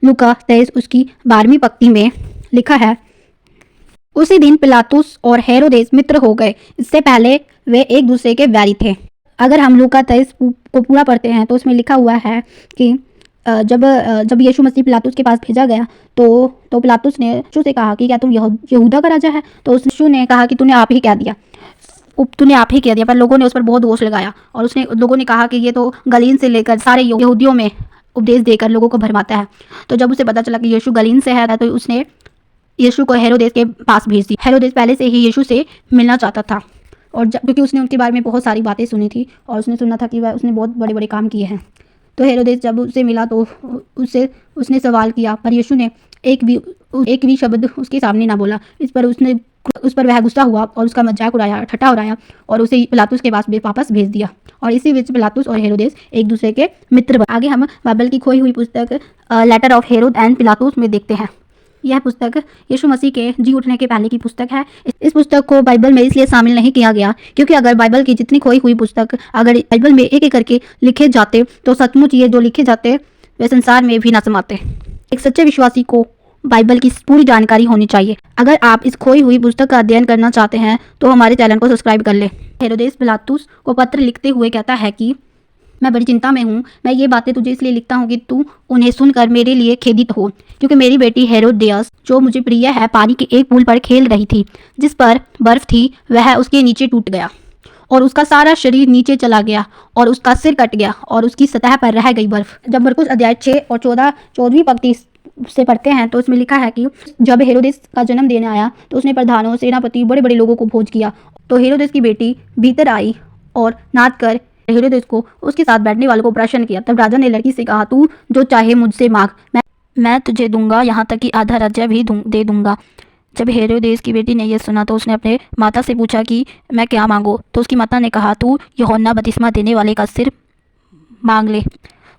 लूका 23 उसकी 12वीं पंक्ति में लिखा है, उसी दिन पिलातुस और हेरोदेस मित्र हो गए। इससे पहले वे एक दूसरे के बैरी थे। अगर हम लूका 23 को पूरा पढ़ते हैं तो उसमें लिखा हुआ है कि जब यीशु मसीह पिलातुस के पास भेजा गया तो पिलातुस ने यीशु से कहा कि क्या तुम यहूदा का राजा है? तो यीशु ने कहा कि तूने आप ही कह दिया। पर लोगों ने उस पर बहुत दोष लगाया और लोगों ने कहा कि ये तो गलील से लेकर सारे यहूदियों में उपदेश देकर लोगों को भरमाता है। तो जब उसे पता चला कि यीशु गलील से है तो उसने यीशु को हेरोदेस के पास भेज दिया। हेरोदेस पहले से ही यीशु से मिलना चाहता था और क्योंकि उसने उनके बारे में बहुत सारी बातें सुनी थी और उसने सुना था कि उसने बहुत बड़े बड़े काम किए हैं। तो हेरोदेस जब उससे मिला तो उसने सवाल किया, पर यीशु ने एक भी शब्द उसके सामने ना बोला। उस पर वह गुस्सा हुआ और उसका मजाक उड़ाया, ठट्ठा उड़ाया और उसे पिलातुस के पास वापस भेज दिया। और इसी बीच पिलातुस और हेरोदेस एक दूसरे के मित्र बने। आगे हम बाइबल की खोई हुई पुस्तक लेटर ऑफ हेरोद एंड पिलातुस में देखते हैं। यह पुस्तक यीशु मसीह के जी उठने के पहले की पुस्तक है। इस पुस्तक को बाइबल में इसलिए शामिल नहीं किया गया क्योंकि अगर बाइबल की जितनी खोई हुई पुस्तक अगर बाइबल में एक एक करके लिखे जाते तो सचमुच ये जो लिखे जाते वे संसार में भी ना समाते। एक सच्चे विश्वासी को बाइबल की पूरी जानकारी होनी चाहिए। अगर आप इस खोई हुई पुस्तक का अध्ययन करना चाहते हैं तो हमारे चैनल को सब्सक्राइब कर ले। हेरोदेस पिलातुस को पत्र लिखते हुए कहता है कि मैं बड़ी चिंता में हूँ। मैं ये बातें तुझे इसलिए लिखता हूँ कि तू उन्हें सुनकर मेरे लिए खेदित हो, क्योंकि मेरी बेटी हेरोदियस जो मुझे प्रिय है पानी के एक पुल पर खेल रही थी जिस पर बर्फ थी, वह उसके नीचे टूट गया और उसका सारा शरीर नीचे चला गया और उसका सिर कट गया और उसकी सतह पर रह गई बर्फ। जब मरकुस अध्याय 6 और 14वीं पंक्ति से पढ़ते हैं तो उसमें लिखा है कि जब हेरोदेस का जन्म देने आया तो उसने प्रधानों, सेनापति, बड़े बड़े लोगों को भोज किया। तो हेरोदेस की बेटी भीतर आई और नाच कर हेरोदेस को उसके साथ बैठने वालों को प्रश्न किया। तब राजा ने लड़की से कहा, तू जो चाहे मुझसे मांग, मैं तुझे दूंगा, यहाँ तक कि आधा राज्य भी दे दूंगा। जब हेरोदेस की बेटी ने यह सुना तो उसने अपने माता से पूछा कि मैं क्या मांगूं? तो उसकी माता ने कहा, तू यूहन्ना बपतिस्मा देने वाले का सिर मांग ले।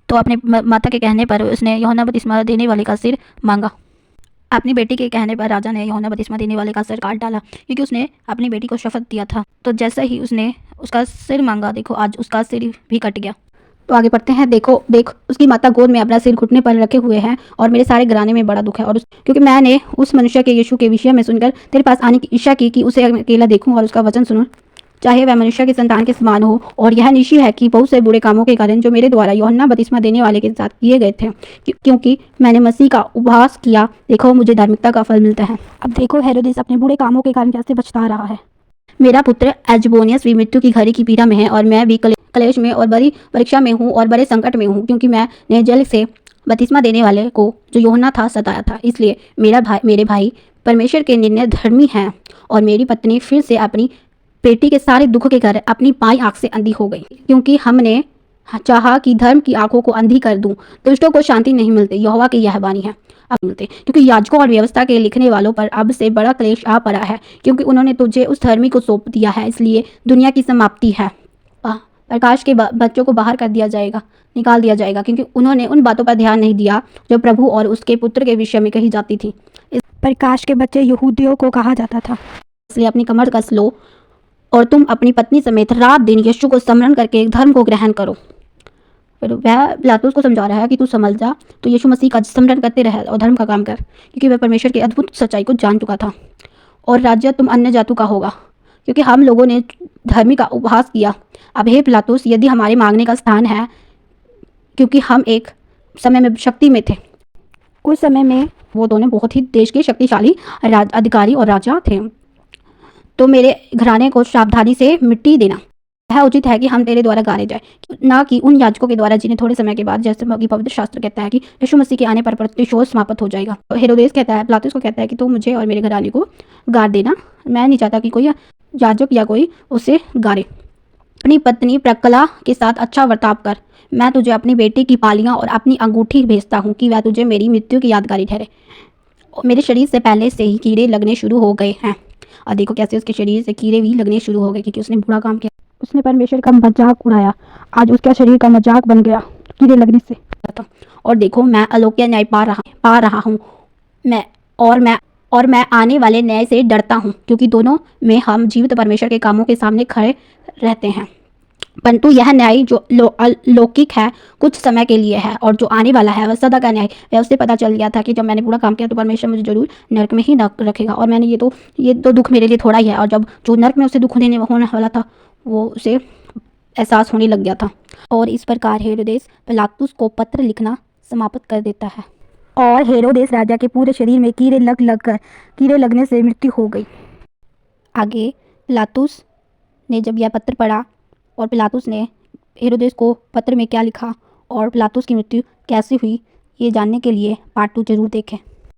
तो अपने माता के कहने पर उसने यूहन्ना बपतिस्मा देने वाले का सिर मांगा। अपनी बेटी के कहने पर राजा ने यूहन्ना बपतिस्मा देने वाले का सिर काट डाला क्योंकि उसने अपनी बेटी को शपथ दिया था। तो जैसा ही उसने उसका सिर मांगा, देखो आज उसका सिर भी कट गया। तो आगे पढ़ते हैं। देख उसकी माता गोद में अपना सिर घुटने पर रखे हुए हैं और मेरे सारे घराने में बड़ा दुख है और क्योंकि मैंने उस मनुष्य के यीशु के विषय में सुनकर तेरे पास आने की इच्छा की कि उसे अकेला देखूं और उसका वचन सुनूं, चाहे वह मनुष्य के संतान के समान हो। और यह निश्चय है कि बहुत से बुरे कामों के कारण जो मेरे द्वारा यूहन्ना बपतिस्मा देने वाले के साथ किए गए थे, क्योंकि मैंने मसीह का उपहास किया, देखो मुझे धार्मिकता का फल मिलता है। अब देखो हेरोदेस अपने बुरे कामों के कारण कैसे बचता रहा है। मेरा पुत्र एजबोनियस भी मृत्यु की घड़ी की पीड़ा में है और मैं भी कलेश में और बड़ी परीक्षा में हूँ और बड़े संकट में हूँ, क्योंकि मैंने जल से बपतिस्मा देने वाले को जो यूहन्ना था सताया था। इसलिए मेरे भाई परमेश्वर के निर्णय धर्मी हैं और मेरी पत्नी फिर से अपनी बेटी के सारे दुख के कारण अपनी बाईं आंख से अंधी हो गई, क्योंकि हमने चाहा कि धर्म की आंखों को अंधी कर दूं। दुष्टों को शांति नहीं मिलती, यहोवा की यह वाणी है। अब मिलते क्योंकि याजकों और व्यवस्था के लिखने वालों पर अब से बड़ा क्लेश आ पड़ा है, क्योंकि उन्होंने तुझे उस धर्मी को सौंप दिया है। इसलिए दुनिया की समाप्ति है। प्रकाश के बच्चों को बाहर कर दिया जाएगा, निकाल दिया जाएगा, क्योंकि उन्होंने उन बातों पर ध्यान नहीं दिया जो प्रभु और उसके पुत्र के विषय में कही जाती थी। इस प्रकाश के बच्चे यहूदियों को कहा जाता था। इसलिए अपनी कमर कस लो और तुम अपनी पत्नी समेत रात दिन यीशु को स्मरण करके धर्म को ग्रहण करो। फिर वह पिलातुस को समझा रहा है कि तू समझ जा, तो यीशु मसीह का स्मरण करते रह और धर्म का काम कर, क्योंकि वह परमेश्वर की अद्भुत सच्चाई को जान चुका था। और राज्य तुम अन्य जातों का होगा, क्योंकि हम लोगों ने धर्मी का उपहास किया। अब हे पिलातुस, यदि हमारे मांगने का स्थान है, क्योंकि हम एक समय में शक्ति में थे, उस समय में वो दोनों बहुत ही देश के शक्तिशाली अधिकारी और राजा थे, तो मेरे घराने को सावधानी से मिट्टी देना। यह उचित है कि हम तेरे द्वारा गाने जाए, ना कि उन याजकों के द्वारा जिन्हें थोड़े समय के बाद, जैसे कि पवित्र शास्त्र कहता है कि यीशु मसीह के आने पर प्रतिशोध समाप्त हो जाएगा। तो हेरोदेस कहता है, पिलातुस को कहता है कि तू मुझे और मेरे घराने को गाड़ देना। मैं नहीं चाहता कि कोई याजक या कोई उसे गाड़े। अपनी पत्नी प्रकला के साथ अच्छा बर्ताव कर। मैं तुझे अपनी बेटी की पालियां और अपनी अंगूठी भेजता हूँ कि वह तुझे मेरी मृत्यु की यादगारी ठहरे। मेरे शरीर से पहले से ही कीड़े लगने शुरू हो गए हैं। और देखो कैसे उसके शरीर से कीड़े भी लगने शुरू हो गए, क्योंकि उसने बुरा काम किया, उसने परमेश्वर का मजाक उड़ाया। आज उसका शरीर का मजाक बन गया कीड़े लगने से। और देखो मैं अलौकिक न्याय पा रहा हूँ मैं आने वाले न्याय से डरता हूँ, क्योंकि दोनों में हम जीवित परमेश्वर के कामों के सामने खड़े रहते हैं। परंतु यह न्याय जो लौकिक है कुछ समय के लिए है, और जो आने वाला है वह सदा का न्याय। वह उसे पता चल गया था कि जब मैंने बुरा काम किया तो परमेश्वर मुझे जरूर नरक में ही रखेगा, और मैंने ये तो दुख मेरे लिए थोड़ा ही है। और जब जो नरक में उसे दुख होने वाला था वो उसे एहसास होने लग गया था। और इस प्रकार हेरोदेस पिलातुस को पत्र लिखना समाप्त कर देता है, और हेरोदेस राजा के पूरे शरीर में कीड़े लगने से मृत्यु हो गई। आगे पिलातुस ने जब यह पत्र पढ़ा, और पिलातुस ने हेरोदेस को पत्र में क्या लिखा और पिलातुस की मृत्यु कैसे हुई, ये जानने के लिए पार्ट 2 जरूर देखें।